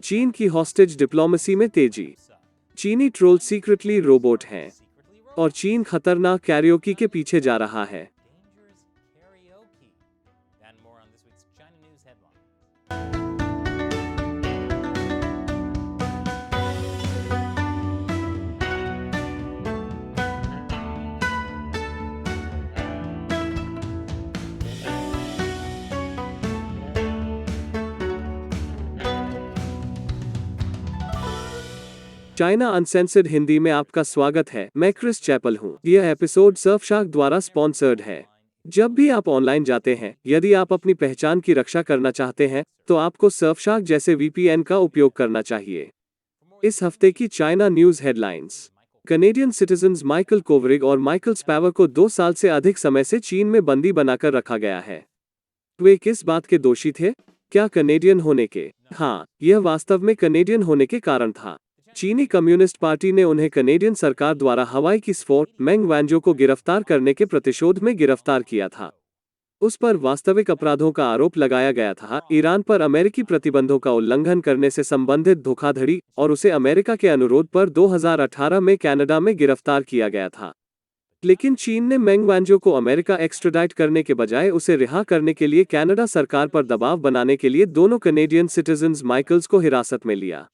चीन की hostage diplomacy में तेजी। चीनी ट्रोल सीक्रेटली रोबोट हैं और चीन खतरनाक कैरियोकी के पीछे जा रहा है। चाइना अनसेंसर्ड हिंदी में आपका स्वागत है। मैं क्रिस चैपल हूं। यह एपिसोड सर्फशार्क द्वारा स्पॉन्सर्ड है। जब भी आप ऑनलाइन जाते हैं, यदि आप अपनी पहचान की रक्षा करना चाहते हैं, तो आपको सर्फशार्क जैसे वीपीएन का उपयोग करना चाहिए। इस हफ्ते की China news headlines. Canadian citizens Michael Kovrig और माइकल स्पैवर को 2 साल से अधिक समय से चीन में बंदी बनाकर रखा गया है। वे किस बात के दोषी थे? क्या कनेडियन होने के? हाँ, यह वास्तव में कनेडियन होने के कारण था। चीनी कम्युनिस्ट पार्टी ने उन्हें कनेडियन सरकार द्वारा हवाई की स्फोट मेंग वांजो को गिरफ्तार करने के प्रतिशोध में गिरफ्तार किया था। उस पर वास्तविक अपराधों का आरोप लगाया गया था, ईरान पर अमेरिकी प्रतिबंधों का उल्लंघन करने से संबंधित धोखाधड़ी, और उसे अमेरिका के अनुरोध पर 2018 में कनाडा में गिरफ्तार किया गया था। लेकिन चीन ने मेंग वांजो को अमेरिका एक्स्ट्राडाइट करने के बजाय उसे रिहा करने के लिए कनाडा सरकार पर दबाव बनाने के लिए दोनों कनेडियन सिटीजन्स माइकल्स को हिरासत में लिया।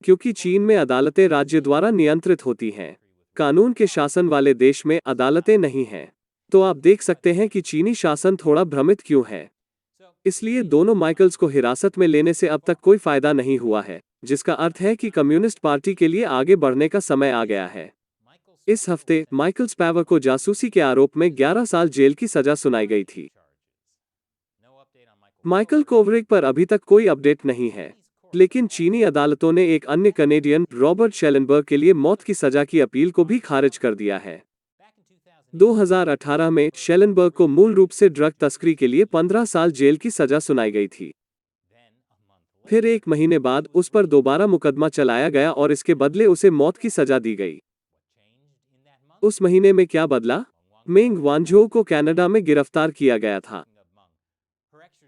क्योंकि चीन में अदालतें राज्य द्वारा नियंत्रित होती हैं, कानून के शासन वाले देश में अदालतें नहीं हैं। तो आप देख सकते हैं कि चीनी शासन थोड़ा भ्रमित क्यों है। इसलिए दोनों माइकल्स को हिरासत में लेने से अब तक कोई फायदा नहीं हुआ है, जिसका अर्थ है कि कम्युनिस्ट पार्टी के लिए आगे बढ़ने का समय आ गया है। इस हफ्ते माइकल स्पैवर को जासूसी के आरोप में 11 साल जेल की सजा सुनाई गई थी। माइकल कोवरिग पर अभी तक कोई अपडेट नहीं है, लेकिन चीनी अदालतों ने एक अन्य कनेडियन रॉबर्ट शेलनबर्ग के लिए मौत की सजा की अपील को भी खारिज कर दिया है। 2018 में शेलनबर्ग को मूल रूप से ड्रग तस्करी के लिए 15 साल जेल की सजा सुनाई गई थी। फिर 1 महीने बाद उस पर दोबारा मुकदमा चलाया गया और इसके बदले उसे मौत की सजा दी गई। उस महीने में क्या बदला? मेंग वांझो को कनाडा में गिरफ्तार किया गया था।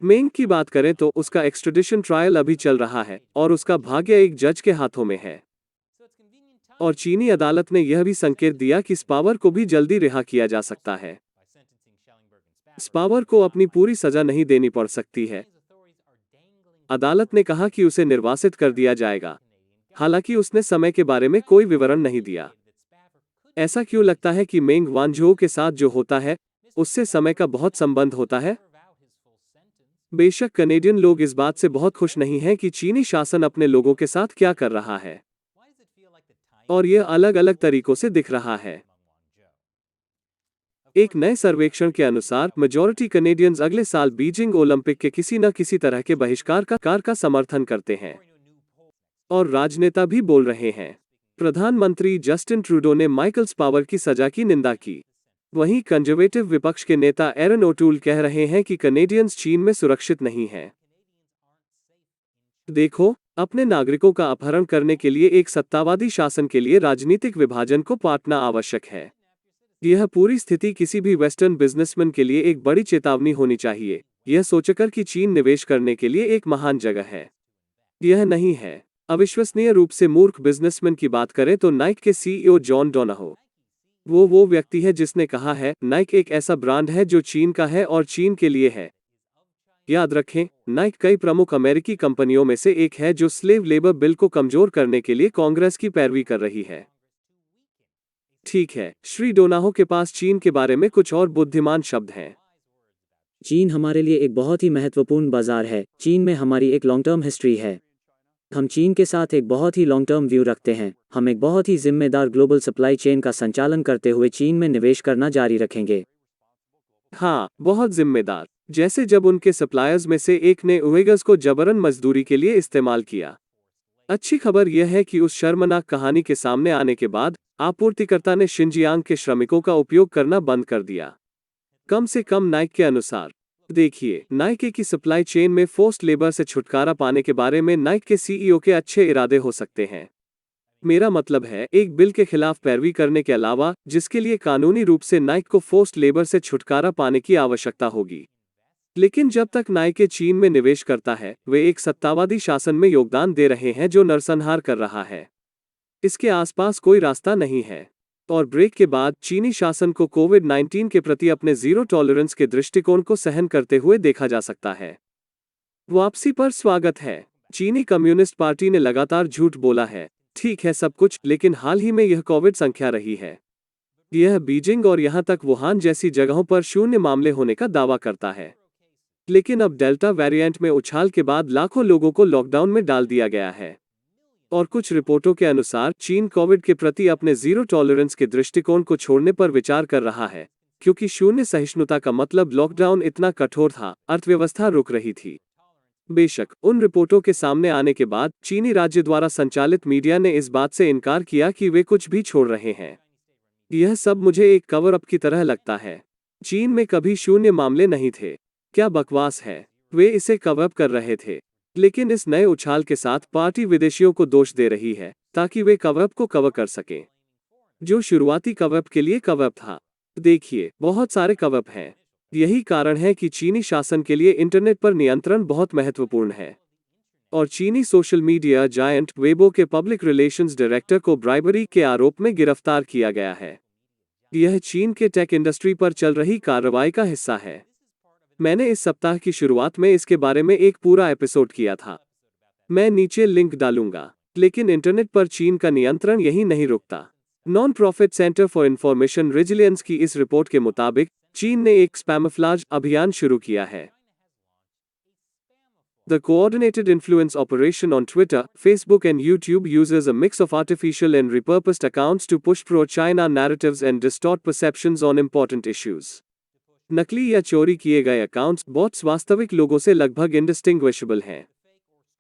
मेंग की बात करें तो उसका एक्स्ट्रेडिशन ट्रायल अभी चल रहा है और उसका भाग्य एक जज के हाथों में है। और चीनी अदालत ने यह भी संकेत दिया कि स्पावर को भी जल्दी रिहा किया जा सकता है। स्पावर को अपनी पूरी सजा नहीं देनी पड़ सकती है। अदालत ने कहा कि उसे निर्वासित कर दिया जाएगा, हालांकि उसने समय के बारे में कोई विवरण नहीं दिया। ऐसा क्यों लगता है कि मेंग वांझो के साथ जो होता है, उससे समय का बहुत संबंध होता है? बेशक कनेडियन लोग इस बात से बहुत खुश नहीं हैं कि चीनी शासन अपने लोगों के साथ क्या कर रहा है, और यह अलग अलग तरीकों से दिख रहा है। एक नए सर्वेक्षण के अनुसार मेजॉरिटी कनेडियंस अगले साल बीजिंग ओलंपिक के किसी न किसी तरह के बहिष्कार का समर्थन करते हैं, और राजनेता भी बोल रहे हैं। प्रधानमंत्री जस्टिन ट्रूडो ने माइकल स्पावर की सजा की निंदा की। वहीं कंजर्वेटिव विपक्ष के नेता एरन ओटूल कह रहे हैं कि कनेडियंस चीन में सुरक्षित नहीं हैं। देखो, अपने नागरिकों का अपहरण करने के लिए एक सत्तावादी शासन के लिए राजनीतिक विभाजन को पाटना आवश्यक है। यह पूरी स्थिति किसी भी वेस्टर्न बिजनेसमैन के लिए एक बड़ी चेतावनी होनी चाहिए, यह सोचकर कि चीन निवेश करने के लिए एक महान जगह है। यह नहीं है। अविश्वसनीय रूप से मूर्ख बिजनेसमैन की बात करें तो नाइक के सीईओ जॉन डोनाहो, वो व्यक्ति है जिसने कहा है, नाइक एक ऐसा ब्रांड है जो चीन का है और चीन के लिए है। याद रखें, नाइक कई प्रमुख अमेरिकी कंपनियों में से एक है जो स्लेव लेबर बिल को कमजोर करने के लिए कांग्रेस की पैरवी कर रही है। ठीक है, श्री डोनाहो के पास चीन के बारे में कुछ और बुद्धिमान शब्द हैं। चीन हमारे लिए एक बहुत ही महत्वपूर्ण बाजार है। चीन में हमारी एक लॉन्ग टर्म हिस्ट्री है। हम चीन के साथ एक बहुत ही लॉन्ग टर्म व्यू रखते हैं। हम एक बहुत ही जिम्मेदार ग्लोबल सप्लाई चेन का संचालन करते हुए चीन में निवेश करना जारी रखेंगे। हाँ, बहुत जिम्मेदार। जैसे जब उनके सप्लायर्स में से एक ने उइगर्स को जबरन मजदूरी के लिए इस्तेमाल किया। अच्छी खबर यह है कि उस शर्मनाक कहानी के सामने आने के बाद आपूर्तिकर्ता ने शिनजियांग के श्रमिकों का उपयोग करना बंद कर दिया, कम से कम नाइक के अनुसार। देखिए, नाइक की सप्लाई चेन में फोर्स्ड लेबर से छुटकारा पाने के बारे में नाइक के सीईओ के अच्छे इरादे हो सकते हैं। मेरा मतलब है, एक बिल के खिलाफ पैरवी करने के अलावा, जिसके लिए कानूनी रूप से नाइक को फोर्स्ड लेबर से छुटकारा पाने की आवश्यकता होगी। लेकिन जब तक नाइके चीन में निवेश करता है, वे एक सत्तावादी शासन में योगदान दे रहे हैं जो नरसंहार कर रहा है। इसके आसपास कोई रास्ता नहीं है। और ब्रेक के बाद चीनी शासन को कोविड-19 के प्रति अपने जीरो टॉलरेंस के दृष्टिकोण को सहन करते हुए देखा जा सकता है। वापसी पर स्वागत है। चीनी कम्युनिस्ट पार्टी ने लगातार झूठ बोला है। ठीक है सब कुछ, लेकिन हाल ही में यह कोविड संख्या रही है। यह बीजिंग और यहां तक वुहान जैसी जगहों पर शून्य मामले होने का दावा करता है। लेकिन अब डेल्टा वेरिएंट में उछाल के बाद लाखों लोगों को लॉकडाउन में डाल दिया गया है। और कुछ रिपोर्टों के अनुसार चीन कोविड के प्रति अपने जीरो टॉलरेंस के दृष्टिकोण को छोड़ने पर विचार कर रहा है, क्योंकि शून्य सहिष्णुता का मतलब लॉकडाउन इतना कठोर था, अर्थव्यवस्था रुक रही थी। बेशक उन रिपोर्टों के सामने आने के बाद चीनी राज्य द्वारा संचालित मीडिया ने इस बात से इनकार किया कि वे कुछ भी छोड़ रहे हैं। यह सब मुझे एक कवर अप की तरह लगता है। चीन में कभी शून्य मामले नहीं थे। क्या बकवास है। वे इसे कवर अप कर रहे थे। लेकिन इस नए उछाल के साथ पार्टी विदेशियों को दोष दे रही है ताकि वे कवर अप को कवर कर सकें, जो शुरुआती कवर अप के लिए कवर अप था। देखिए, बहुत सारे कवर अप हैं। यही कारण है कि चीनी शासन के लिए इंटरनेट पर नियंत्रण बहुत महत्वपूर्ण है। और चीनी सोशल मीडिया जायंट वेबो के पब्लिक रिलेशंस डायरेक्टर को ब्राइबरी के आरोप में गिरफ्तार किया गया है। यह चीन के टेक इंडस्ट्री पर चल रही कार्रवाई का हिस्सा है। मैंने इस सप्ताह की शुरुआत में इसके बारे में एक पूरा एपिसोड किया था। मैं नीचे लिंक डालूंगा। लेकिन इंटरनेट पर चीन का नियंत्रण यही नहीं रुकता। Non profit centre for information resilience की इस रिपोर्ट के मुताबिक चीन ने एक स्पैमफ्लाज अभियान शुरू किया है। The coordinated influence operation on Twitter, Facebook and YouTube uses a mix of artificial and repurposed accounts to push pro-China narratives and distort perceptions on important issues. नकली या चोरी किए गए अकाउंट्स बॉट्स वास्तविक लोगों से लगभग इंडिस्टिंग्विशेबल हैं।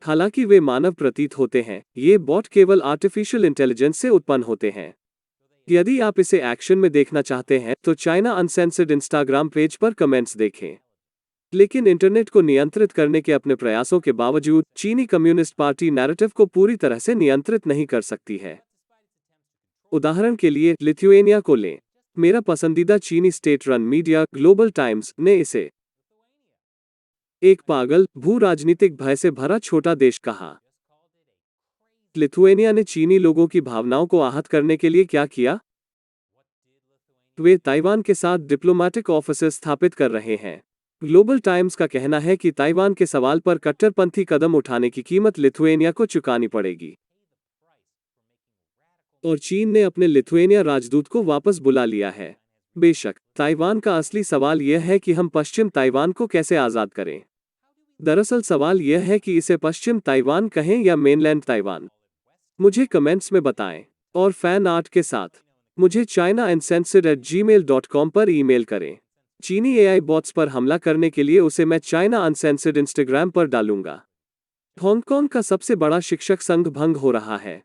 हालांकि वे मानव प्रतीत होते हैं, ये बॉट केवल आर्टिफिशियल इंटेलिजेंस से उत्पन्न होते हैं। यदि आप इसे एक्शन में देखना चाहते हैं तो चाइना अनसेंसर्ड इंस्टाग्राम पेज पर कमेंट्स देखें। लेकिन इंटरनेट को नियंत्रित करने के अपने प्रयासों के बावजूद चीनी कम्युनिस्ट पार्टी नैरेटिव को पूरी तरह से नियंत्रित नहीं कर सकती है। उदाहरण के लिए लिथुएनिया को लें। मेरा पसंदीदा चीनी state run media global times ने इसे एक पागल, भू राजनीतिक भय से भरा छोटा देश कहा। लिथुएनिया ने चीनी लोगों की भावनाओं को आहत करने के लिए क्या किया? वे ताइवान के साथ डिप्लोमेटिक ऑफिस स्थापित कर रहे हैं। ग्लोबल टाइम्स का कहना है कि ताइवान के सवाल पर कट्टरपंथी कदम उठाने की कीमत लिथुएनिया को चुकानी पड़ेगी। और चीन ने अपने लिथुएनिया राजदूत को वापस बुला लिया है। बेशक ताइवान का असली सवाल यह है कि हम पश्चिम ताइवान को कैसे आज़ाद करें। दरअसल सवाल यह है कि इसे पश्चिम ताइवान कहें या मेनलैंड ताइवान। मुझे कमेंट्स में बताएं। और फैन आर्ट के साथ मुझे chinauncensored@gmail.com पर ईमेल करें। चीनी AI बॉट्स पर हमला करने के लिए उसे मैं चाइना अनसेंसर्ड इंस्टाग्राम पर डालूंगा। हांगकांग का सबसे बड़ा शिक्षक संघ भंग हो रहा है।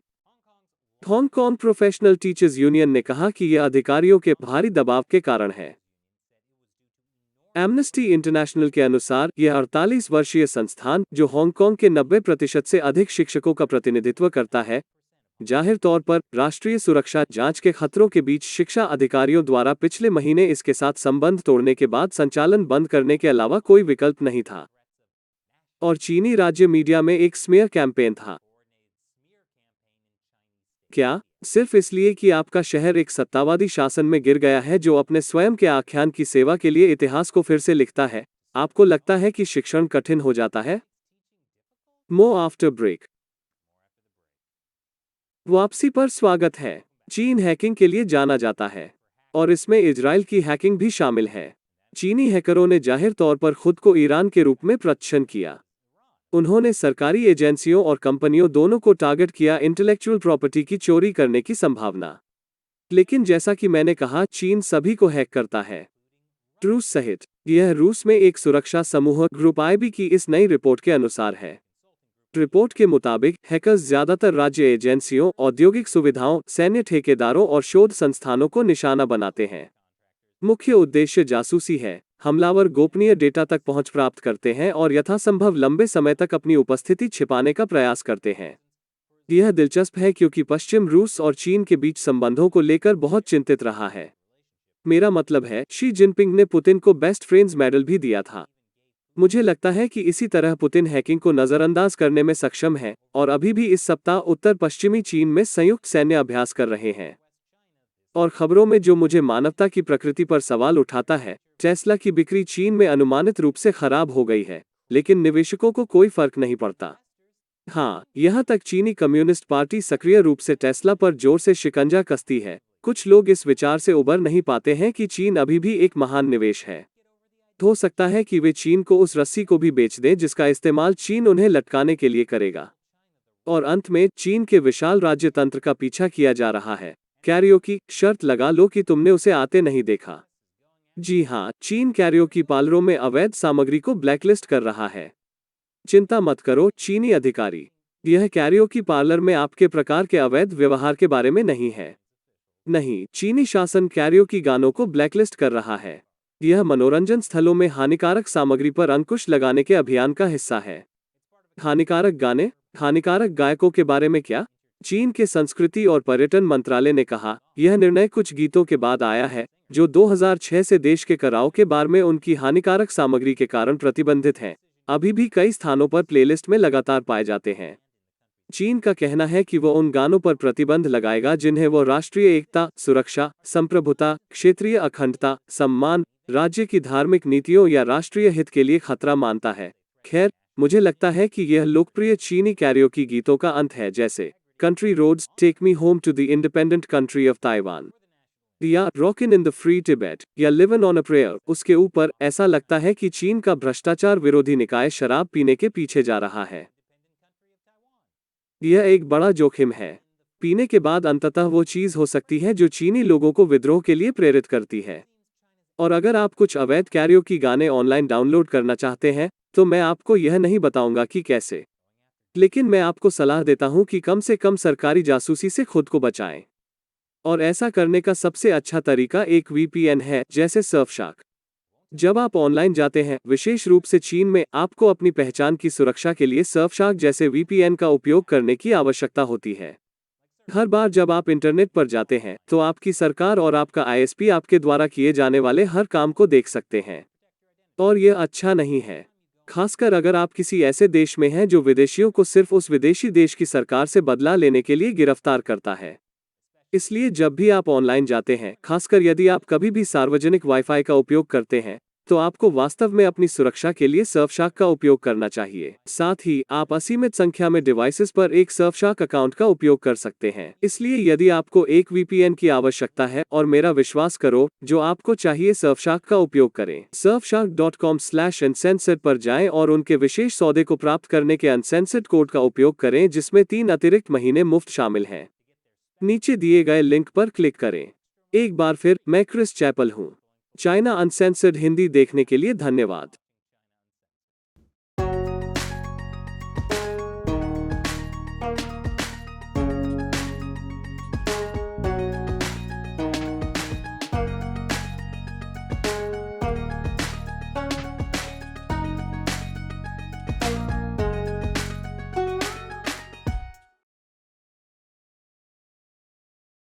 हांगकांग प्रोफेशनल टीचर्स यूनियन ने कहा कि यह अधिकारियों के भारी दबाव के कारण है। एमनेस्टी इंटरनेशनल के अनुसार यह 48 वर्षीय संस्थान, जो हांगकांग के 90% से अधिक शिक्षकों का प्रतिनिधित्व करता है, जाहिर तौर पर राष्ट्रीय सुरक्षा जांच के खतरों के बीच शिक्षा अधिकारियों द्वारा पिछले महीने इसके साथ संबंध तोड़ने के बाद संचालन बंद करने के अलावा कोई विकल्प नहीं था। और चीनी राज्य मीडिया में एक स्मीयर कैंपेन था। क्या सिर्फ इसलिए कि आपका शहर एक सत्तावादी शासन में गिर गया है जो अपने स्वयं के आख्यान की सेवा के लिए इतिहास को फिर से लिखता है, आपको लगता है कि शिक्षण कठिन हो जाता है? More after break. वापसी पर स्वागत है। चीन हैकिंग के लिए जाना जाता है और इसमें इजराइल की हैकिंग भी शामिल है। चीनी हैकरों ने जाहिर तौर पर खुद को ईरान के रूप में प्रदर्शन किया। उन्होंने सरकारी एजेंसियों और कंपनियों दोनों को टारगेट किया इंटेलेक्चुअल प्रॉपर्टी की चोरी करने की संभावना। लेकिन जैसा कि मैंने कहा, चीन सभी को हैक करता है, रूस सहित। यह रूस में एक सुरक्षा समूह ग्रुप IB की इस नई रिपोर्ट के अनुसार है। रिपोर्ट के मुताबिक हैकर्स ज्यादातर राज्य एजेंसियों, औद्योगिक सुविधाओं, सैन्य ठेकेदारों और शोध संस्थानों को निशाना बनाते हैं। मुख्य उद्देश्य जासूसी है। हमलावर गोपनीय डेटा तक पहुंच प्राप्त करते हैं और यथासंभव लंबे समय तक अपनी उपस्थिति छिपाने का प्रयास करते हैं। यह दिलचस्प है क्योंकि पश्चिम रूस और चीन के बीच संबंधों को लेकर बहुत चिंतित रहा है। मेरा मतलब है, शी जिनपिंग ने पुतिन को बेस्ट फ्रेंड्स मेडल भी दिया था। मुझे लगता है कि इसी तरह पुतिन हैकिंग को नजरअंदाज करने में सक्षम है और अभी भी इस सप्ताह उत्तर पश्चिमी चीन में संयुक्त सैन्य अभ्यास कर रहे हैं। और खबरों में जो मुझे मानवता की प्रकृति पर सवाल उठाता है, टेस्ला की बिक्री चीन में अनुमानित रूप से खराब हो गई है, लेकिन निवेशकों को कोई फर्क नहीं पड़ता। हाँ, यहाँ तक चीनी कम्युनिस्ट पार्टी सक्रिय रूप से टेस्ला पर जोर से शिकंजा कसती है। कुछ लोग इस विचार से उबर नहीं पाते हैं कि चीन अभी भी एक महान निवेश है। हो सकता है कि वे चीन को उस रस्सी को भी बेच दें जिसका इस्तेमाल चीन उन्हें लटकाने के लिए करेगा। और अंत में चीन के विशाल राज्य तंत्र का पीछा किया जा रहा है। कैरियोकी, शर्त लगा लो कि तुमने उसे आते नहीं देखा। जी हाँ, चीन कैरियोकी पार्लरों में अवैध सामग्री को ब्लैकलिस्ट कर रहा है। चिंता मत करो चीनी अधिकारी, यह कैरियोकी पार्लर में आपके प्रकार के अवैध व्यवहार के बारे में नहीं है। नहीं, चीनी शासन कैरियोकी गानों को ब्लैकलिस्ट कर रहा है। यह मनोरंजन स्थलों में हानिकारक सामग्री पर अंकुश लगाने के अभियान का हिस्सा है। हानिकारक गाने, हानिकारक गायकों के बारे में क्या? चीन के संस्कृति और पर्यटन मंत्रालय ने कहा, यह निर्णय कुछ गीतों के बाद आया है जो 2006 से देश के कराओके बार में उनकी हानिकारक सामग्री के कारण प्रतिबंधित हैं। अभी भी कई स्थानों पर प्लेलिस्ट में लगातार पाए जाते हैं। चीन का कहना है कि वह उन गानों पर प्रतिबंध लगाएगा जिन्हें वह राष्ट्रीय एकता, सुरक्षा, संप्रभुता, क्षेत्रीय अखंडता, सम्मान, राज्य की धार्मिक नीतियों या राष्ट्रीय हित के लिए खतरा मानता है। खैर, मुझे लगता है कि यह लोकप्रिय चीनी कैरियोकी गीतों का अंत है, जैसे country roads, take me home to the independent country of Taiwan, या rockin in the free Tibet, या लिवन ऑन अ प्रेयर। उसके ऊपर ऐसा लगता है कि चीन का भ्रष्टाचार विरोधी निकाय शराब पीने के पीछे जा रहा है। यह एक बड़ा जोखिम है। पीने के बाद अंततः वो चीज हो सकती है जो चीनी लोगों को विद्रोह के लिए प्रेरित करती है। और अगर आप कुछ अवैध कैरियोकी गाने ऑनलाइन डाउनलोड करना चाहते हैं, तो मैं आपको यह नहीं बताऊंगा कि कैसे, लेकिन मैं आपको सलाह देता हूं कि कम से कम सरकारी जासूसी से खुद को बचाएं। और ऐसा करने का सबसे अच्छा तरीका एक VPN है, जैसे सर्फशार्क। जब आप ऑनलाइन जाते हैं, विशेष रूप से चीन में, आपको अपनी पहचान की सुरक्षा के लिए सर्फशार्क जैसे VPN का उपयोग करने की आवश्यकता होती है। हर बार जब आप इंटरनेट पर जाते हैं, तो आपकी सरकार और आपका ISP आपके द्वारा किए जाने वाले हर काम को देख सकते हैं। और यह अच्छा नहीं है, खासकर अगर आप किसी ऐसे देश में हैं जो विदेशियों को सिर्फ उस विदेशी देश की सरकार से बदला लेने के लिए गिरफ्तार करता है। इसलिए जब भी आप ऑनलाइन जाते हैं, खासकर यदि आप कभी भी सार्वजनिक वाईफाई का उपयोग करते हैं, तो आपको वास्तव में अपनी सुरक्षा के लिए सर्फशार्क का उपयोग करना चाहिए। साथ ही आप असीमित संख्या में डिवाइसेस पर एक सर्फशार्क अकाउंट का उपयोग कर सकते हैं। इसलिए यदि आपको एक VPN की आवश्यकता है, और मेरा विश्वास करो, जो आपको चाहिए, सर्फशार्क का उपयोग करें। surfshark.com/uncensored पर जाएं और उनके विशेष सौदे को प्राप्त करने के अनसेंसर्ड कोड का उपयोग करें, जिसमें 3 अतिरिक्त महीने मुफ्त शामिल हैं। नीचे दिए गए लिंक पर क्लिक करें। एक बार फिर, मैं क्रिस चैपल हूँ। चाइना अनसेंसर्ड हिंदी देखने के लिए धन्यवाद।